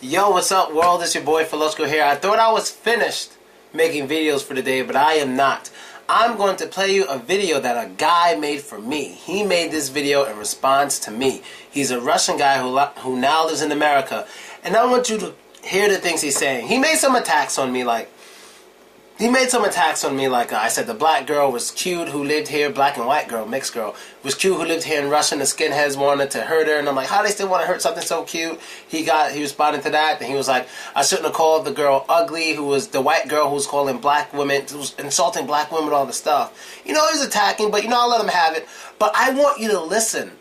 Yo, what's up world? It's your boy Philko here. I thought I was finished making videos for the day, but I am not. I'm going to play you a video that a guy made for me. He made this video in response to me. He's a Russian guy who now lives in America. And I want you to hear the things he's saying. He made some attacks on me like I said the black girl was cute who lived here, black and white girl, mixed girl, was cute who lived here in Russia, and the skinheads wanted to hurt her, and I'm like, how do they still want to hurt something so cute? He responded to that, and he was like, I shouldn't have called the girl ugly, who was the white girl who was calling black women, who was insulting black women, all the stuff. You know, he was attacking, but you know, I'll let him have it. But I want you to listen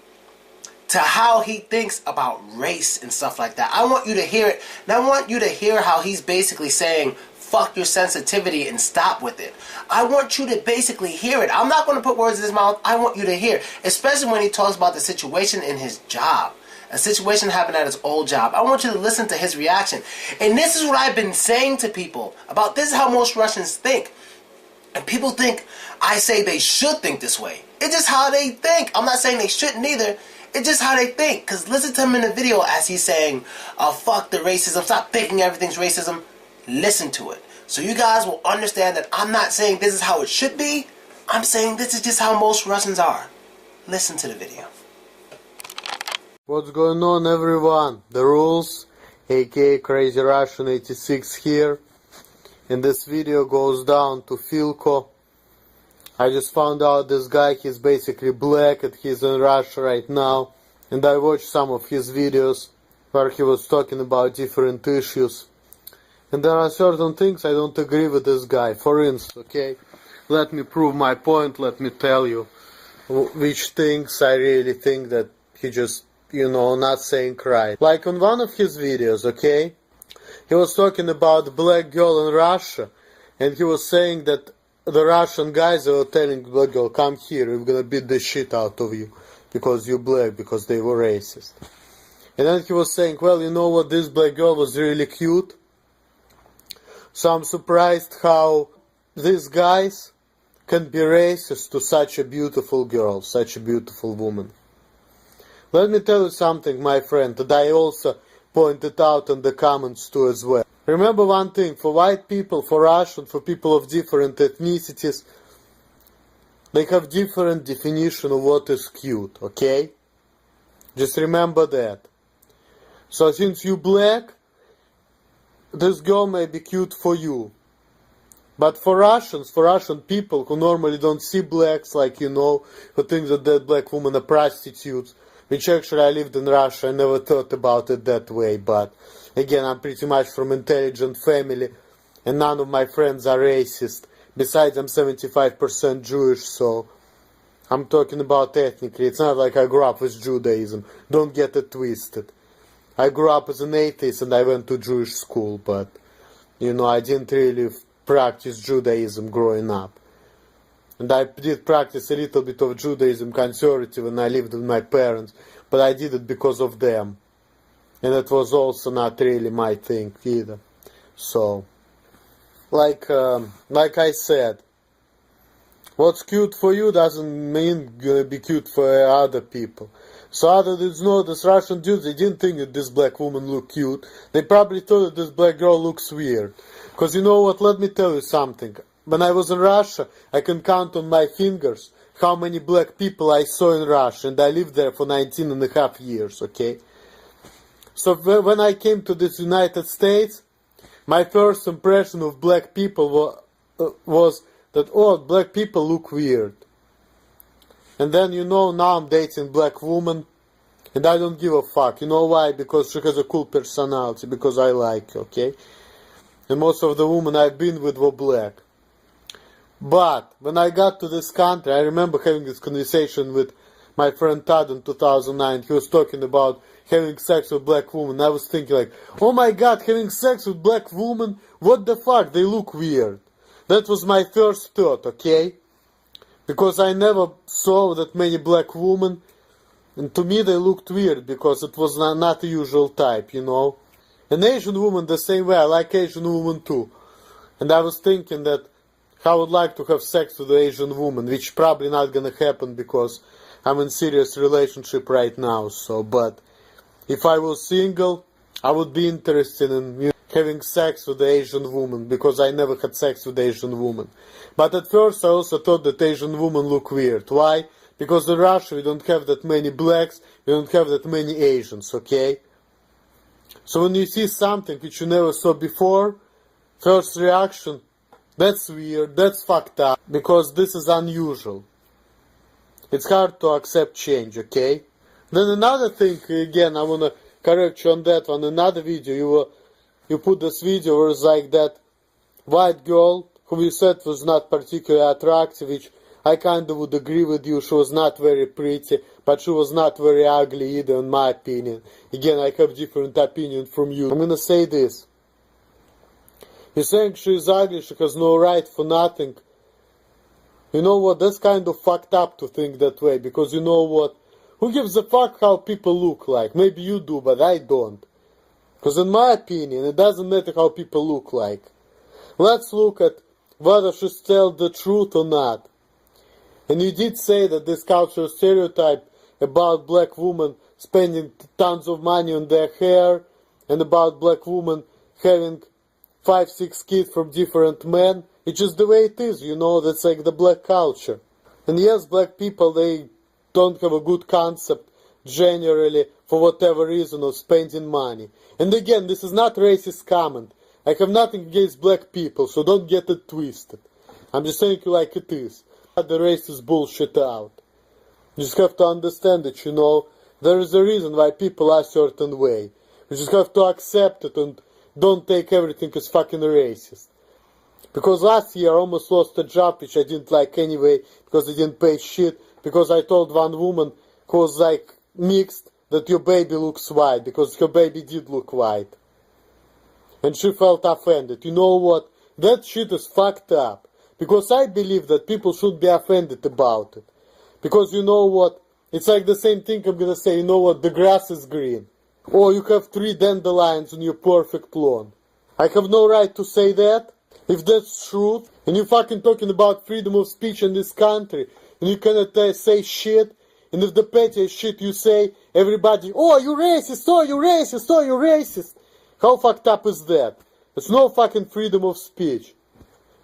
to how he thinks about race and stuff like that. I want you to hear it, and I want you to hear how he's basically saying, fuck your sensitivity and stop with it. I want you to basically hear it. I'm not going to put words in his mouth. I want you to hear, especially when he talks about the situation in his job. A situation happened at his old job. I want you to listen to his reaction. And this is what I've been saying to people about this is how most Russians think. And people think I say they should think this way. It's just how they think. I'm not saying they shouldn't either. It's just how they think. Because listen to him in the video as he's saying, fuck the racism. Stop thinking everything's racism. Listen to it. So you guys will understand that I'm not saying this is how it should be. I'm saying this is just how most Russians are. Listen to the video. What's going on, everyone? The Rules, aka Crazy Russian 86 here. And this video goes down to Philko. I just found out this guy, he's basically black and he's in Russia right now. And I watched some of his videos where he was talking about different issues. And there are certain things I don't agree with this guy. For instance, okay, let me prove my point, let me tell you which things I really think that he just, not saying right. Like on one of his videos, okay, he was talking about the black girl in Russia, and he was saying that the Russian guys were telling the black girl, come here, we're gonna beat the shit out of you, because you're black, because they were racist. And then he was saying, well, you know what, this black girl was really cute. So I'm surprised how these guys can be racist to such a beautiful girl, such a beautiful woman. Let me tell you something, my friend, that I also pointed out in the comments too as well. Remember one thing, for white people, for Russian, for people of different ethnicities, they have different definition of what is cute, okay? Just remember that. So since you black, this girl may be cute for you. But for Russians, for Russian people who normally don't see blacks, like, who think that black women are prostitutes, which actually I lived in Russia, I never thought about it that way, but again, I'm pretty much from intelligent family, and none of my friends are racist. Besides, I'm 75% Jewish, so I'm talking about ethnically. It's not like I grew up with Judaism. Don't get it twisted. I grew up as an atheist and I went to Jewish school, but, I didn't really practice Judaism growing up. And I did practice a little bit of Judaism, conservative, and I lived with my parents, but I did it because of them. And it was also not really my thing either. So, like I said, what's cute for you doesn't mean gonna be cute for other people. So other dudes know this Russian dudes, they didn't think that this black woman looked cute. They probably thought that this black girl looks weird. Because you know what, let me tell you something. When I was in Russia, I can count on my fingers how many black people I saw in Russia. And I lived there for 19 and a half years, okay? So when I came to this United States, my first impression of black people was that, black people look weird. And then, now I'm dating black woman, and I don't give a fuck. You know why? Because she has a cool personality, because I like her, okay? And most of the women I've been with were black. But, when I got to this country, I remember having this conversation with my friend Todd in 2009. He was talking about having sex with black women. I was thinking like, oh my god, having sex with black women? What the fuck? They look weird. That was my first thought, okay? Because I never saw that many black women, and to me they looked weird, because it was not the usual type, An Asian woman the same way, I like Asian women too. And I was thinking that I would like to have sex with an Asian woman, which probably not gonna happen because I'm in serious relationship right now, but if I was single, I would be interested in having sex with the Asian woman, because I never had sex with Asian woman. But at first I also thought that Asian women look weird. Why? Because in Russia we don't have that many blacks, we don't have that many Asians, okay? So when you see something which you never saw before, first reaction, that's weird, that's fucked up, because this is unusual. It's hard to accept change, okay? Then another thing, again, I wanna correct you on that one. Another video, you put this video where it's like that white girl who you said was not particularly attractive, which I kind of would agree with you. She was not very pretty, but she was not very ugly either, in my opinion. Again, I have different opinion from you. I'm gonna say this. You're saying she is ugly, she has no right for nothing. You know what, that's kind of fucked up to think that way, because you know what, who gives a fuck how people look like? Maybe you do, but I don't. Because in my opinion, it doesn't matter how people look like. Let's look at whether she's telling the truth or not. And you did say that this cultural stereotype about black women spending tons of money on their hair, and about black women having 5-6 kids from different men, it's just the way it is, you know, that's like the black culture. And yes, black people, they don't have a good concept, generally, for whatever reason, of spending money. And again, this is not racist comment. I have nothing against black people, so don't get it twisted. I'm just saying it like it is. The racist bullshit out. You just have to understand it, you know. There is a reason why people are a certain way. You just have to accept it and don't take everything as fucking racist. Because last year I almost lost a job which I didn't like anyway, because they didn't pay shit, because I told one woman who was like mixed that your baby looks white, because her baby did look white. And she felt offended. You know what? That shit is fucked up. Because I believe that people should be offended about it. Because you know what? It's like the same thing I'm gonna say, you know what? The grass is green. Or you have 3 dandelions on your perfect lawn. I have no right to say that. If that's truth, and you're fucking talking about freedom of speech in this country, and you cannot say shit, and if the pettiest shit you say, everybody, oh, you racist, oh, you racist, oh, you racist. How fucked up is that? It's no fucking freedom of speech.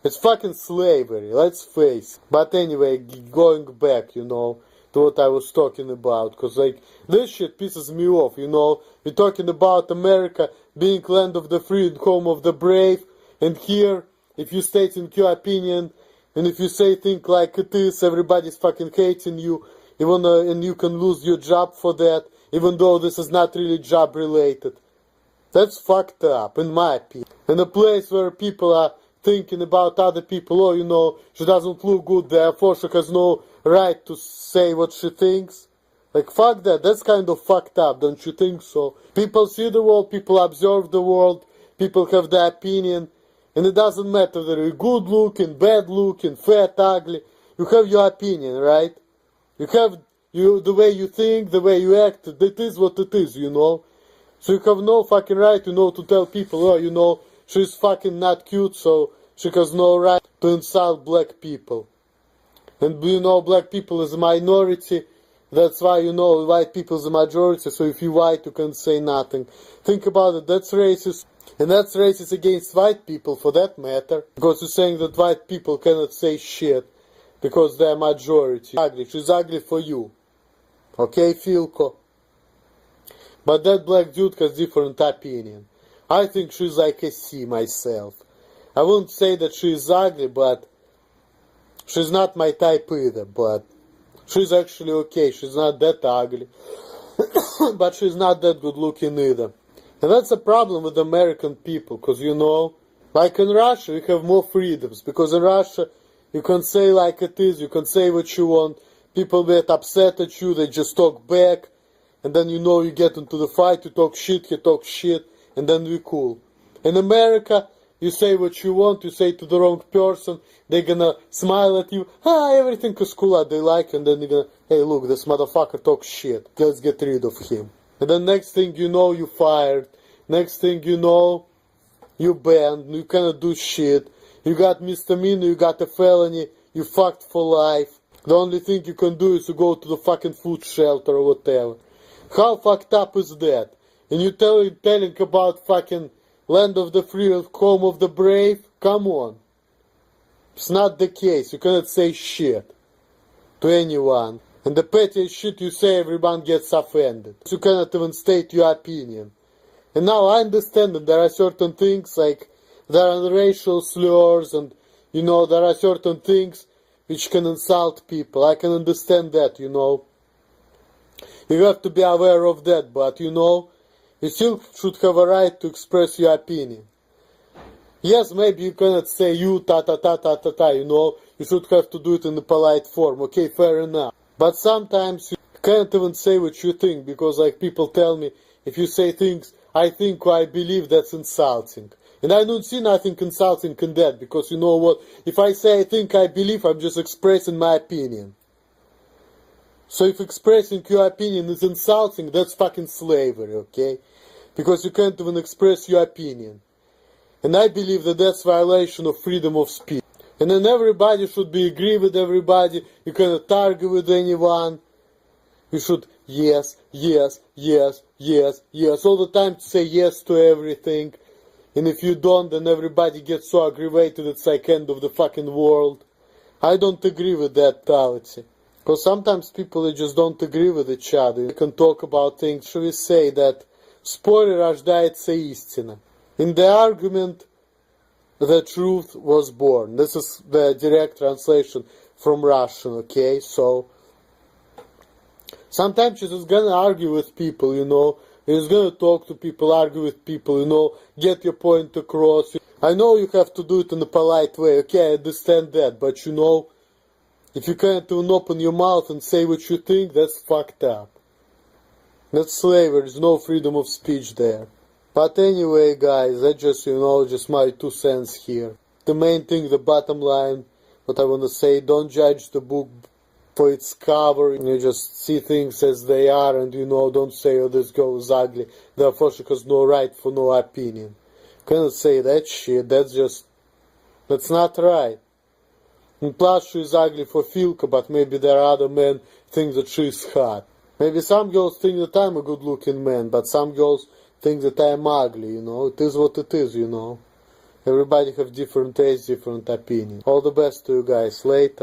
It's fucking slavery, let's face it. But anyway, going back, you know, to what I was talking about, because like, this shit pisses me off, you know. We're talking about America being land of the free and home of the brave, and here, if you state in your opinion, and if you say things like it is, everybody's fucking hating you, and you can lose your job for that, even though this is not really job related. That's fucked up, in my opinion. In a place where people are thinking about other people, oh, you know, she doesn't look good, therefore she has no right to say what she thinks. Like, fuck that, that's kind of fucked up, don't you think so? People see the world, people observe the world, people have their opinion, and it doesn't matter whether you're good looking, bad looking, fat, ugly, you have your opinion, right? You have the way you think, the way you act, it is what it is, you know? So you have no fucking right, you know, to tell people, oh, you know, she's fucking not cute, so she has no right to insult black people. And you know, black people is a minority, that's why, you know, white people is a majority, so if you're white, you can say nothing. Think about it, that's racist. And that's racist against white people, for that matter. Because you're saying that white people cannot say shit, because they're majority. Ugly, she's ugly for you. Okay, Philko? But that black dude has different opinion. I think she's like a C myself. I wouldn't say that she's ugly, but she's not my type either, but she's actually okay. She's not that ugly, but she's not that good looking either. And that's a problem with American people, because you know, like in Russia, you have more freedoms, because in Russia, you can say like it is, you can say what you want, people get upset at you, they just talk back, and then you know you get into the fight, you talk shit, he talks shit, and then we cool. In America, you say what you want, you say to the wrong person, they're gonna smile at you, everything is cool, they like, and then you're gonna, hey look, this motherfucker talks shit, let's get rid of him. And then next thing you know, you fired, next thing you know, you banned, you cannot do shit, you got misdemeanor, you got a felony, you fucked for life. The only thing you can do is to go to the fucking food shelter or whatever. How fucked up is that? and you telling about fucking land of the free, home of the brave? Come on. It's not the case. You cannot say shit to anyone. And the pettiest shit you say, everyone gets offended. You cannot even state your opinion. And now I understand that there are certain things like there are racial slurs and, you know, there are certain things which can insult people. I can understand that, you know. You have to be aware of that, but, you know, you still should have a right to express your opinion. Yes, maybe you cannot say you, ta-ta-ta-ta-ta-ta, you know. You should have to do it in a polite form. Okay, fair enough. But sometimes you can't even say what you think, because, like, people tell me, if you say things, I think or I believe, that's insulting. And I don't see nothing insulting in that, because you know what? If I say I think, I believe, I'm just expressing my opinion. So if expressing your opinion is insulting, that's fucking slavery, okay? Because you can't even express your opinion. And I believe that that's violation of freedom of speech. And then everybody should be agree with everybody. You cannot argue with anyone. You should yes, yes, yes, yes, yes. All the time to say yes to everything. And if you don't, then everybody gets so aggravated, it's like end of the fucking world. I don't agree with that mentality. Because sometimes people, they just don't agree with each other. You can talk about things. Should we say that споры рождается истина. In the argument, the truth was born. This is the direct translation from Russian, okay? So, sometimes you're just gonna argue with people, you know. You're just gonna talk to people, argue with people, you know. Get your point across. I know you have to do it in a polite way, okay? I understand that. But, you know, if you can't even open your mouth and say what you think, that's fucked up. That's slavery. There's no freedom of speech there. But anyway, guys, that's just, you know, just my 2 cents here. The main thing, the bottom line, what I want to say, don't judge the book for its cover. You just see things as they are, and, you know, don't say, oh, this girl is ugly, therefore she has no right for no opinion. You cannot say that shit. That's not right. And plus, she is ugly for Philko, but maybe there are other men think that she is hot. Maybe some girls think that I'm a good-looking man, but some girls think that I'm ugly, you know. It is what it is, you know. Everybody have different tastes, different opinions. All the best to you guys. Later.